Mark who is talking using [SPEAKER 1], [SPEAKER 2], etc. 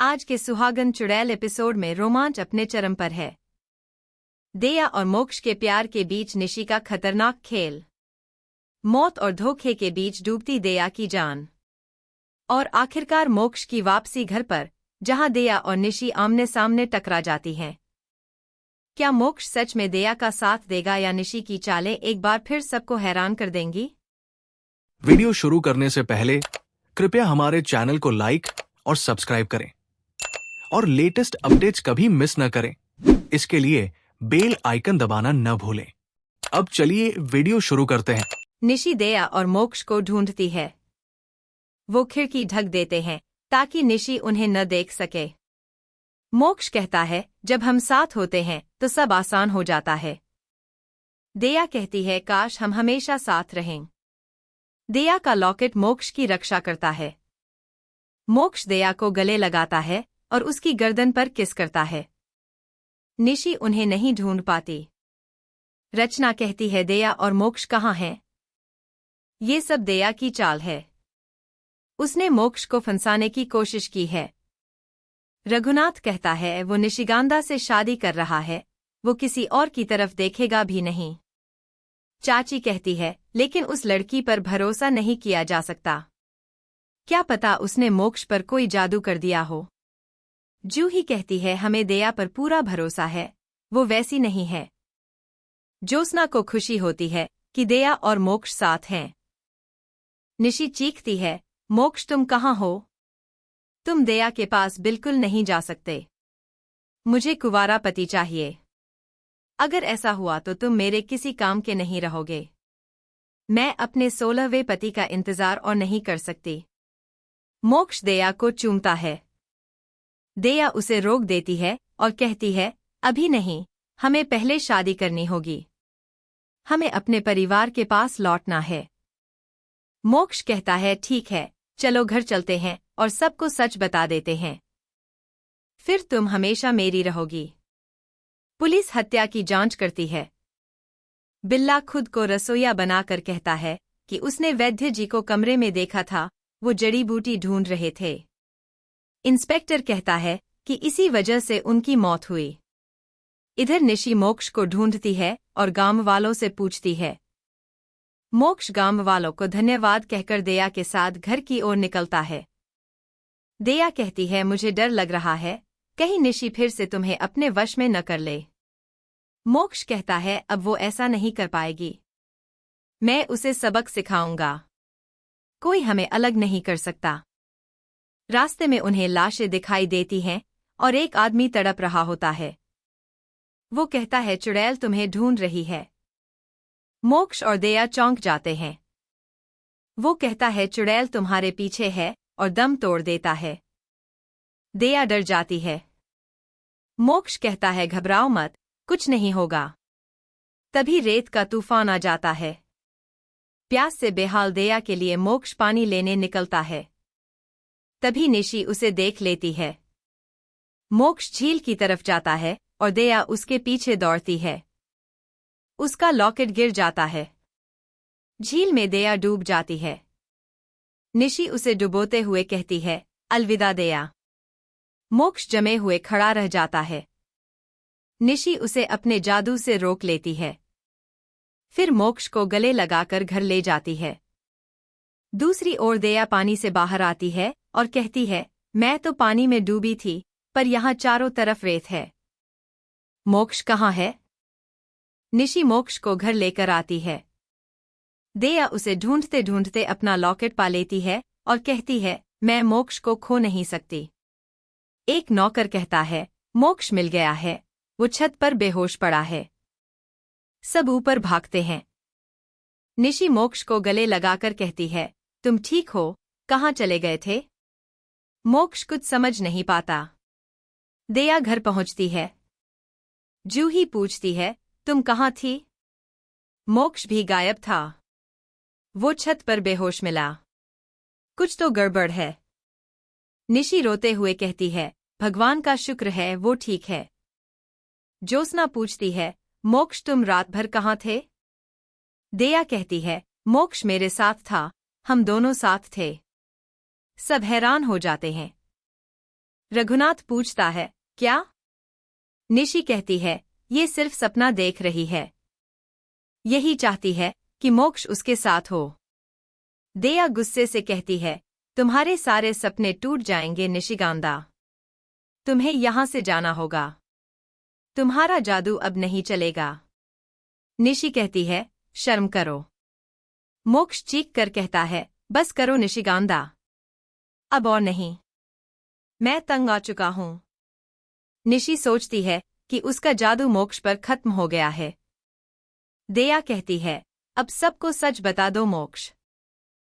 [SPEAKER 1] आज के सुहागन चुड़ैल एपिसोड में रोमांच अपने चरम पर है। दया और मोक्ष के प्यार के बीच निशी का खतरनाक खेल, मौत और धोखे के बीच डूबती दया की जान, और आखिरकार मोक्ष की वापसी घर पर, जहां दया और निशी आमने सामने टकरा जाती हैं। क्या मोक्ष सच में दया का साथ देगा या निशी की चालें एक बार फिर सबको हैरान कर देंगी?
[SPEAKER 2] वीडियो शुरू करने से पहले कृपया हमारे चैनल को लाइक और सब्सक्राइब करें और लेटेस्ट अपडेट्स कभी मिस न करें। इसके लिए बेल आइकन दबाना न भूलें। अब चलिए वीडियो शुरू करते हैं।
[SPEAKER 1] निशी दया और मोक्ष को ढूंढती है। वो खिड़की ढक देते हैं ताकि निशी उन्हें न देख सके। मोक्ष कहता है, जब हम साथ होते हैं तो सब आसान हो जाता है। दया कहती है, काश हम हमेशा साथ रहें। दया का लॉकेट मोक्ष की रक्षा करता है। मोक्ष दया को गले लगाता है और उसकी गर्दन पर किस करता है। निशी उन्हें नहीं ढूंढ पाती। रचना कहती है, दया और मोक्ष कहाँ हैं? ये सब दया की चाल है। उसने मोक्ष को फंसाने की कोशिश की है। रघुनाथ कहता है, वो निशिगांधा से शादी कर रहा है, वो किसी और की तरफ देखेगा भी नहीं। चाची कहती है, लेकिन उस लड़की पर भरोसा नहीं किया जा सकता। क्या पता उसने मोक्ष पर कोई जादू कर दिया हो। जूही कहती है, हमें दया पर पूरा भरोसा है, वो वैसी नहीं है। ज्योत्सना को खुशी होती है कि दया और मोक्ष साथ हैं। निशी चीखती है, मोक्ष तुम कहाँ हो? तुम दया के पास बिल्कुल नहीं जा सकते। मुझे कुंवारा पति चाहिए। अगर ऐसा हुआ तो तुम मेरे किसी काम के नहीं रहोगे। मैं अपने 16वें पति का इंतजार और नहीं कर सकती। मोक्ष दया को चूमता है। दया उसे रोक देती है और कहती है, अभी नहीं, हमें पहले शादी करनी होगी। हमें अपने परिवार के पास लौटना है। मोक्ष कहता है, ठीक है, चलो घर चलते हैं और सबको सच बता देते हैं। फिर तुम हमेशा मेरी रहोगी। पुलिस हत्या की जांच करती है। बिल्ला खुद को रसोइया बनाकर कहता है कि उसने वैद्य जी को कमरे में देखा था, वो जड़ी बूटी ढूंढ रहे थे। इंस्पेक्टर कहता है कि इसी वजह से उनकी मौत हुई। इधर निशी मोक्ष को ढूंढती है और गांव वालों से पूछती है। मोक्ष गांव वालों को धन्यवाद कहकर दया के साथ घर की ओर निकलता है। दया कहती है, मुझे डर लग रहा है, कहीं निशी फिर से तुम्हें अपने वश में न कर ले। मोक्ष कहता है, अब वो ऐसा नहीं कर पाएगी। मैं उसे सबक सिखाऊंगा। कोई हमें अलग नहीं कर सकता। रास्ते में उन्हें लाशें दिखाई देती हैं और एक आदमी तड़प रहा होता है। वो कहता है, चुड़ैल तुम्हें ढूंढ रही है। मोक्ष और दया चौंक जाते हैं। वो कहता है, चुड़ैल तुम्हारे पीछे है, और दम तोड़ देता है। दया डर जाती है। मोक्ष कहता है, घबराओ मत, कुछ नहीं होगा। तभी रेत का तूफान आ जाता है। प्यास से बेहाल दया के लिए मोक्ष पानी लेने निकलता है। तभी निशी उसे देख लेती है। मोक्ष झील की तरफ जाता है और दया उसके पीछे दौड़ती है। उसका लॉकेट गिर जाता है। झील में दया डूब जाती है। निशी उसे डुबोते हुए कहती है, अलविदा दया। मोक्ष जमे हुए खड़ा रह जाता है। निशी उसे अपने जादू से रोक लेती है। फिर मोक्ष को गले लगाकर घर ले जाती है। दूसरी ओर दया पानी से बाहर आती है और कहती है, मैं तो पानी में डूबी थी, पर यहाँ चारों तरफ रेत है। मोक्ष कहाँ है? निशी मोक्ष को घर लेकर आती है। दया उसे ढूंढते ढूंढते अपना लॉकेट पा लेती है और कहती है, मैं मोक्ष को खो नहीं सकती। एक नौकर कहता है, मोक्ष मिल गया है, वो छत पर बेहोश पड़ा है। सब ऊपर भागते हैं। निशी मोक्ष को गले लगाकर कहती है, तुम ठीक हो? कहाँ चले गए थे? मोक्ष कुछ समझ नहीं पाता। दया घर पहुंचती है। जूही पूछती है, तुम कहाँ थी? मोक्ष भी गायब था। वो छत पर बेहोश मिला। कुछ तो गड़बड़ है। निशी रोते हुए कहती है, भगवान का शुक्र है वो ठीक है। ज्योत्सना पूछती है, मोक्ष तुम रात भर कहाँ थे? दया कहती है, मोक्ष मेरे साथ था, हम दोनों साथ थे। सब हैरान हो जाते हैं। रघुनाथ पूछता है, क्या? निशि कहती है, ये सिर्फ सपना देख रही है। यही चाहती है कि मोक्ष उसके साथ हो। दया गुस्से से कहती है, तुम्हारे सारे सपने टूट जाएंगे निशिकांदा। तुम्हें यहां से जाना होगा। तुम्हारा जादू अब नहीं चलेगा। निशि कहती है, शर्म करो। मोक्ष चीख कर कहता है, बस करो निशिकांदा। अब और नहीं। मैं तंग आ चुका हूं। निशि सोचती है कि उसका जादू मोक्ष पर खत्म हो गया है। दया कहती है, अब सबको सच बता दो मोक्ष।